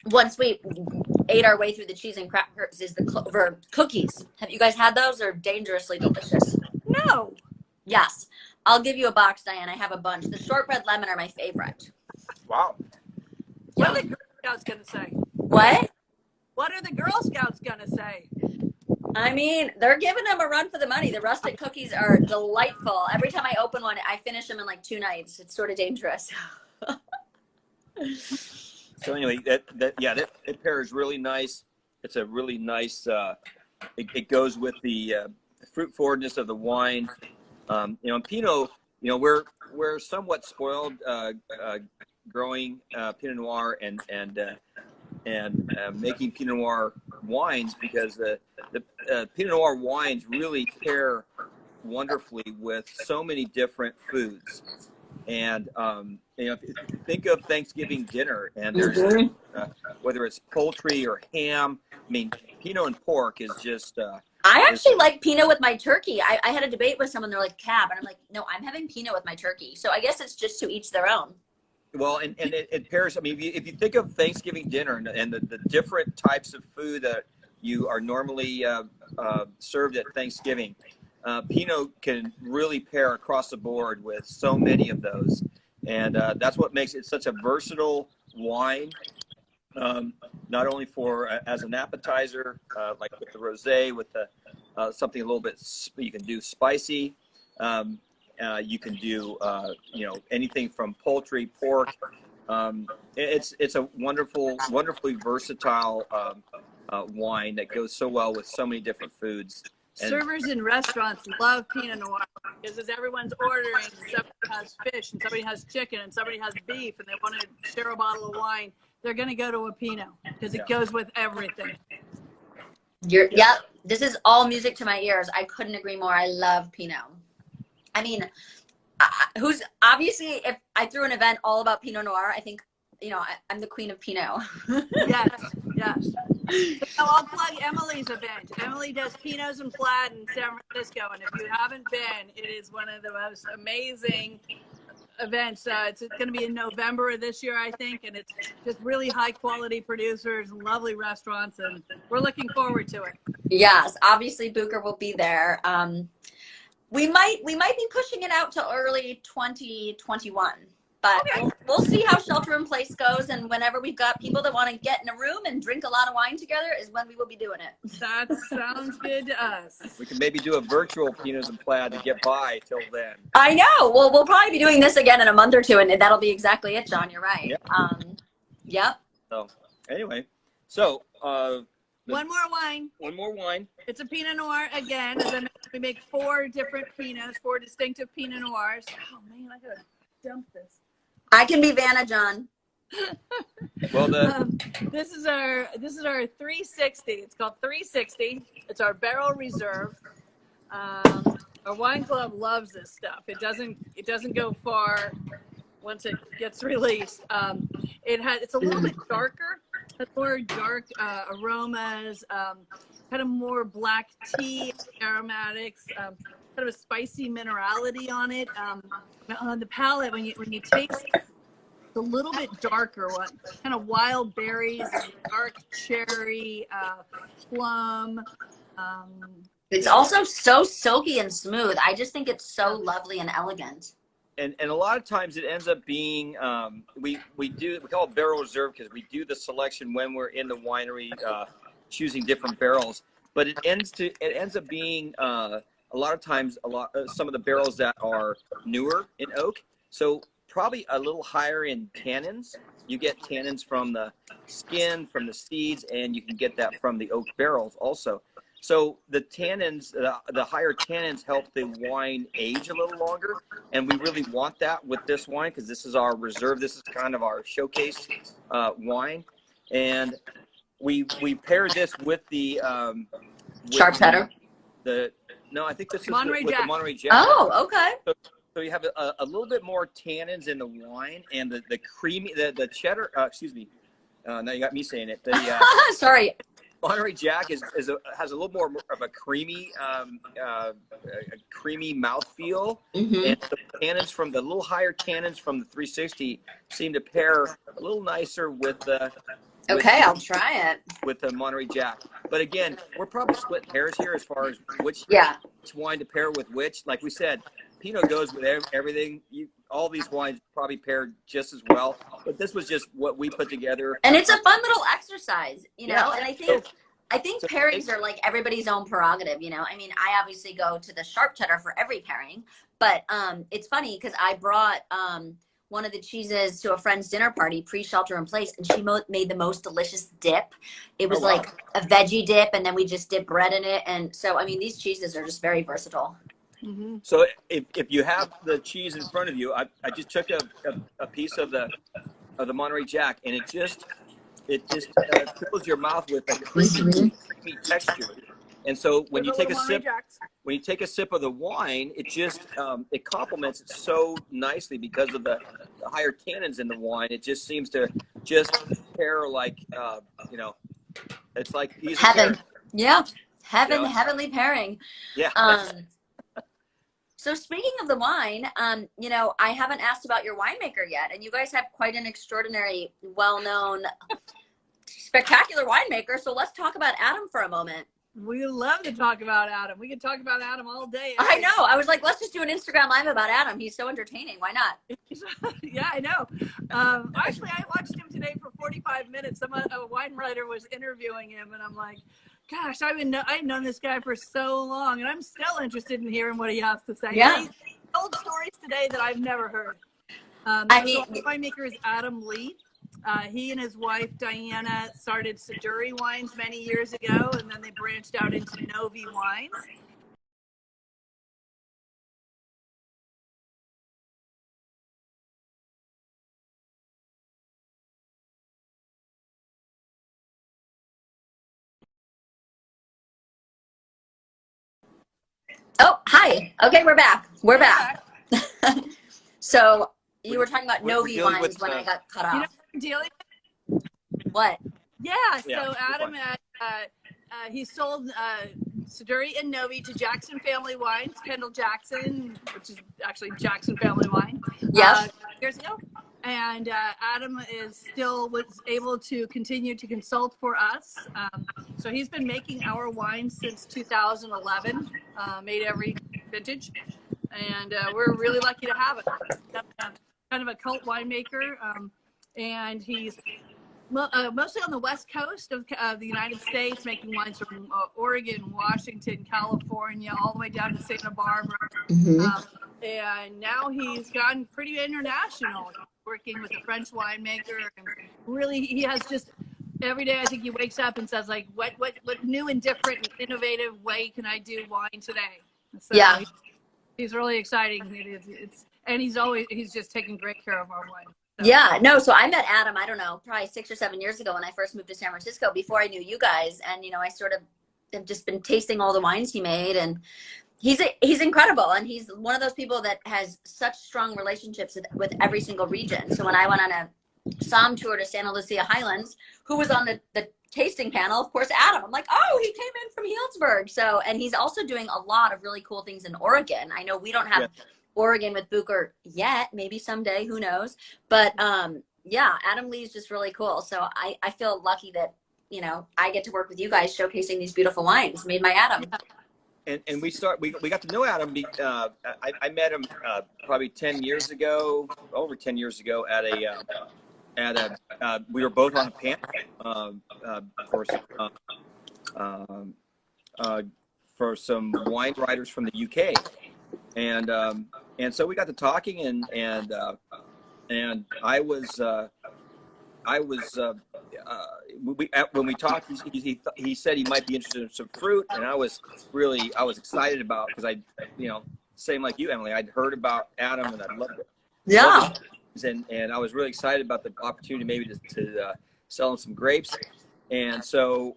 Once we ate our way through the cheese and crackers is the Clover cookies. Have you guys had those? They're dangerously delicious. No. Yes. I'll give you a box, Diane. I have a bunch. The shortbread lemon are my favorite. Wow. What are the Girl Scouts going to say? What? What are the Girl Scouts going to say? I mean, they're giving them a run for the money. The rustic cookies are delightful. Every time I open one, I finish them in like 2 nights. It's sort of dangerous. So anyway, it pairs really nice. It's a really nice. It goes with the fruit forwardness of the wine. Pinot. We're somewhat spoiled growing Pinot Noir and making Pinot Noir wines, because the Pinot Noir wines really pair wonderfully with so many different foods. And if you think of Thanksgiving dinner, and there's whether it's poultry or ham, I mean, Pinot and pork is just. I actually like Pinot with my turkey. I had a debate with someone. They're like, Cab, and I'm like, no, I'm having Pinot with my turkey. So I guess it's just to each their own. Well, and it pairs. I mean, if you think of Thanksgiving dinner and the different types of food that you are normally served at Thanksgiving, Pinot can really pair across the board with so many of those, and that's what makes it such a versatile wine. Not only for as an appetizer, like with the rosé, with the something a little bit you can do spicy. You can do anything from poultry, pork. It's a wonderfully versatile wine that goes so well with so many different foods. And servers in restaurants love Pinot Noir because as everyone's ordering, somebody has fish and somebody has chicken and somebody has beef and they want to share a bottle of wine, they're going to go to a Pinot because it goes with everything. Yep. This is all music to my ears. I couldn't agree more. I love Pinot. I mean, who's obviously, if I threw an event all about Pinot Noir, I think, I'm the queen of Pinot. Yes. So I'll plug Emily's event. Emily does Pinots and Plaid in San Francisco. And if you haven't been, it is one of the most amazing events. It's going to be in November of this year, I think. And it's just really high quality producers, lovely restaurants. And we're looking forward to it. Yes. Obviously, Bucher will be there. We might be pushing it out to early 2021, but okay. We'll see how shelter in place goes. And whenever we've got people that want to get in a room and drink a lot of wine together is when we will be doing it. That sounds good to us. We can maybe do a virtual Pinots and Plaid to get by till then. I know. Well, we'll probably be doing this again in a month or two, and that'll be exactly it, John. You're right. Yep. Yep. So anyway, one more wine. It's a Pinot Noir again. As I mentioned, we make 4 different Pinots, 4 distinctive Pinot Noirs. Oh man, I gotta dump this. I can be Vanna, John. Well, this is our 360. It's called 360. It's our barrel reserve. Our wine club loves this stuff. It doesn't go far once it gets released. It's a little bit darker. Has more dark aromas, kind of more black tea aromatics, kind of a spicy minerality on it. On the palate, when you taste it, it's a little bit darker one, kind of wild berries, dark cherry, plum. It's also so silky and smooth. I just think it's so lovely and elegant. And a lot of times it ends up being we call it barrel reserve because we do the selection when we're in the winery choosing different barrels. But it ends up being a lot of times some of the barrels that are newer in oak. So probably a little higher in tannins. You get tannins from the skin, from the seeds, and you can get that from the oak barrels also. So the tannins, the higher tannins help the wine age a little longer. And we really want that with this wine because this is our reserve. This is kind of our showcase wine. And we pair this with the Sharp Cheddar. No, I think this is Monterey with Jack. the Monterey Jack. Oh, okay. So you have a little bit more tannins in the wine and the creamy, the cheddar, now you got me saying it. Sorry. Monterey Jack has a little more of a creamy, creamy mouthfeel, and the tannins from the little higher tannins from the 360 seem to pair a little nicer with the Okay, I'll try it. with the Monterey Jack. But again, we're probably splitting hairs here as far as which wine to pair with which. Like we said, Pinot goes with everything. All these wines probably pair just as well. But this was just what we put together. And it's a fun little exercise, you know. Yeah. And I think pairings are like everybody's own prerogative, you know. I mean, I obviously go to the sharp cheddar for every pairing, but it's funny because I brought one of the cheeses to a friend's dinner party pre-shelter in place, and she made the most delicious dip. It was like a veggie dip, and then we just dip bread in it. And so, I mean, these cheeses are just very versatile. Mm-hmm. So if you have the cheese in front of you, I just took a piece of the Monterey Jack, and it just fills your mouth with a creamy texture. And so when you take a sip of the wine, it just it complements it so nicely because of the higher tannins in the wine. It just seems to just pair like you know, it's like peas and Heaven. carrots. Yeah. You know? Heavenly pairing. Yeah. So speaking of the wine, you know, I haven't asked about your winemaker yet, and you guys have quite an extraordinary, well-known, spectacular winemaker. So let's talk about Adam for a moment. We love to talk about Adam. We could talk about Adam all day. I know. I was like, let's just do an Instagram live about Adam. He's so entertaining. Why not? Yeah, I know. Actually, I watched him today for 45 minutes. A wine writer was interviewing him, and I'm like, gosh, I've known this guy for so long, and I'm still interested in hearing what he has to say. Yeah. He told stories today that I've never heard. I mean, the winemaker is Adam Lee. He and his wife, Diana, started Siduri Wines many years ago, and then they branched out into Novi Wines. oh, hi. Okay, we're back. We're back. So you were talking about Novi wines when I got cut off. You know, What? Yeah, so Adam, he sold Siduri and Novi to Jackson Family Wines, Kendall Jackson, which is actually Jackson Family Wine. Yes. Years ago. And Adam was able to continue to consult for us. So he's been making our wine since 2011, made every vintage. And we're really lucky to have it. Kind of a cult winemaker. And he's mostly on the West Coast of the United States, making wines from Oregon, Washington, California, all the way down to Santa Barbara. And now he's gone pretty international, working with a French winemaker. And really, he has just every day, I think he wakes up and says, like, what new and different and innovative way can I do wine today? So Yeah. He's really exciting. And he's just taking great care of our wine. So. Yeah, no, so I met Adam, I don't know, probably 6 or 7 years ago when I first moved to San Francisco, before I knew you guys. And, you know, I sort of have just been tasting all the wines he made, and he's incredible. And he's one of those people that has such strong relationships with every single region. So when I went on a Somm tour to Santa Lucia Highlands, who was on the tasting panel? Of course, Adam. I'm like, oh, he came in from Healdsburg. So, and he's also doing a lot of really cool things in Oregon. I know we don't have Oregon with Bucher yet, maybe someday, who knows, but yeah, Adam Lee is just really cool. So I feel lucky that, you know, I get to work with you guys showcasing these beautiful wines made by Adam. And we got to know Adam. I met him probably 10 years ago, over 10 years ago we were both on a panel for some wine writers from the UK. And so we got to talking, and I was when we talked, he said he might be interested in some fruit, and I was excited about, because I, you know, same like you, Emily, I'd heard about Adam and I loved it. Yeah. And I was really excited about the opportunity maybe to sell him some grapes, and so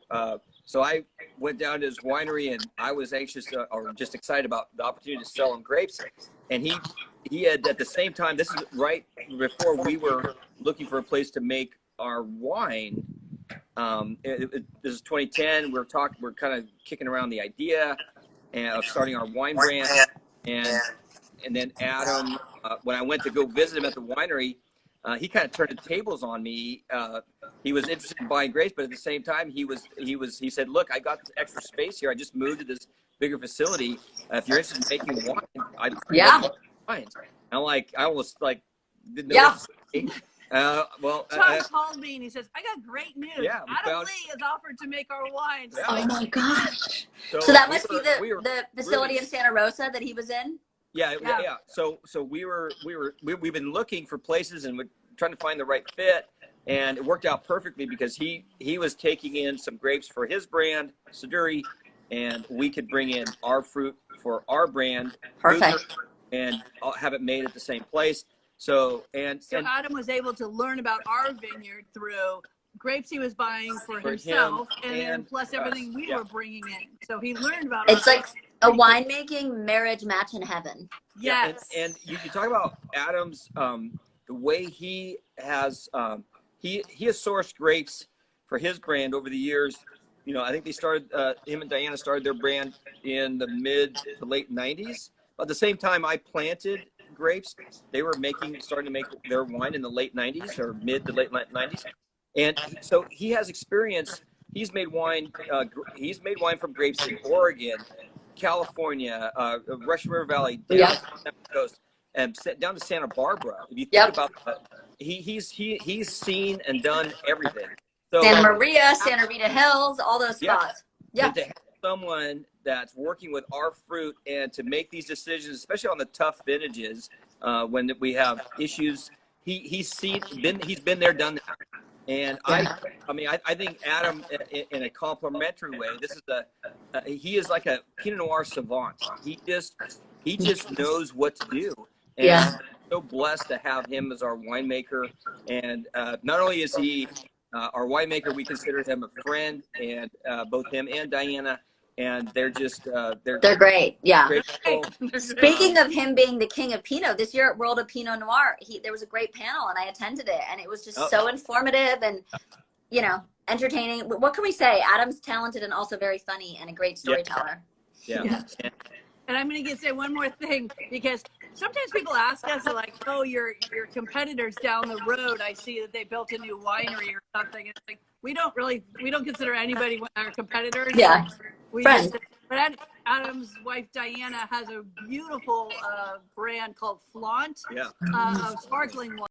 I went down to his winery, and I was anxious or just excited about the opportunity to sell him grapes. And he had, at the same time, this is right before we were looking for a place to make our wine. This is 2010. We're kind of kicking around the idea of starting our wine brand. And then Adam, when I went to go visit him at the winery, he kind of turned the tables on me. He was interested in buying grapes, but at the same time, he said, look, I got extra space here. I just moved to this bigger facility. If you're interested in making wine, I'd wines. I'm like, I almost like didn't know what to say. Tom called me and he says, I got great news. Yeah, Adam Lee has offered to make our wine. Yeah. Oh my gosh. So that must be the facility really, in Santa Rosa that he was in? Yeah. So we've been looking for places and we're trying to find the right fit, and it worked out perfectly because he was taking in some grapes for his brand, Siduri, and we could bring in our fruit for our brand. Perfect. And have it made at the same place. So Adam was able to learn about our vineyard through grapes he was buying for himself, and then plus everything we were bringing in. So he learned about it's like a winemaking marriage match in heaven. Yes. And you can talk about Adam's the way he has he has sourced grapes for his brand over the years. You know, I think they started him and Diana started their brand in the mid to late 90s. At the same time I planted grapes, they were starting to make their wine in the late 90s or mid to late 90s. And so he has experience. He's made wine from grapes in Oregon, California, Russian River Valley, down the coast, and down to Santa Barbara. If you think about that, he's seen and done everything. So, Santa Maria, Santa Rita Hills, all those spots. Yeah. To have someone that's working with our fruit and to make these decisions, especially on the tough vintages, when we have issues, he's been there, done that. And I think Adam, in a complimentary way, he is like a Pinot Noir savant. He just knows what to do. And I'm so blessed to have him as our winemaker. And not only is he our winemaker, we consider him a friend, and both him and Diana. And they're just they're great. Yeah. Speaking of him being the king of Pinot, this year at World of Pinot Noir, there was a great panel and I attended it, and it was just so informative and entertaining. What can we say? Adam's talented and also very funny and a great storyteller. Yeah. And I'm going to say one more thing, because sometimes people ask us like, oh, your competitors down the road, I see that they built a new winery or something. It's like, we don't consider anybody our competitors. Yeah. Friends. But Adam's wife, Diana, has a beautiful brand called Flaunt of sparkling wine.